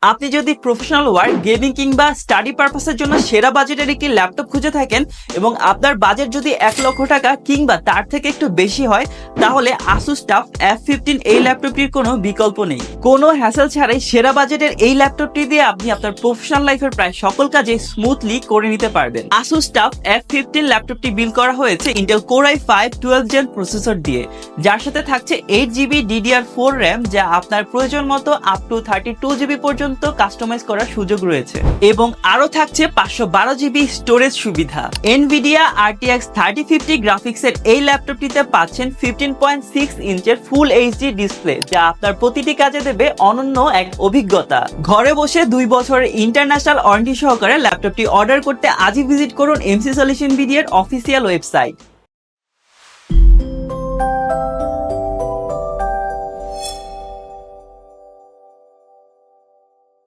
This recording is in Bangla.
আপনি যদি প্রফেশনাল ওয়ার্ক, গেমিং কিংবা স্টাডি পারপাসের জন্য সেরা বাজেটের একটি ল্যাপটপ খুঁজে থাকেন এবং আপনার বাজেট যদি 1,00,000 টাকা কিংবা তার থেকে একটু বেশি হয়, তাহলে Asus TUF F15 এই ল্যাপটপটির কোনো বিকল্প নেই। কোনো হ্যাসেল ছাড়াই সেরা বাজেটের এই ল্যাপটপটি দিয়ে আপনি আপনার প্রফেশনাল লাইফের প্রায় সকল কাজে স্মুথলি করে নিতে পারবেন। Asus TUF F15 ল্যাপটপটি বিল্ড করা হয়েছে Intel Core i5 12th Gen processor দিয়ে, যার সাথে থাকছে 8GB DDR4 RAM, যা আপনার প্রয়োজন মতো আপ টু 32GB পর্যন্ত কাস্টমাইজ করার সুযোগ রয়েছে এবং আরো থাকছে 512GB স্টোরেজ সুবিধা। Nvidia RTX 3050 গ্রাফিক্সের এই ল্যাপটপটিতে পাচ্ছেন 15.6 ইঞ্চের ফুল এইচডি ডিসপ্লে, যা আপনার প্রতিটি কাজে দেবে অনন্য এক অভিজ্ঞতা। ঘরে বসে 2 বছরের ইন্টারন্যাশনাল ওয়ারেন্টি সহকারে ল্যাপটপটি অর্ডার করতে আজই ভিজিট করুন MC Solution BD এর অফিসিয়াল ওয়েবসাইট।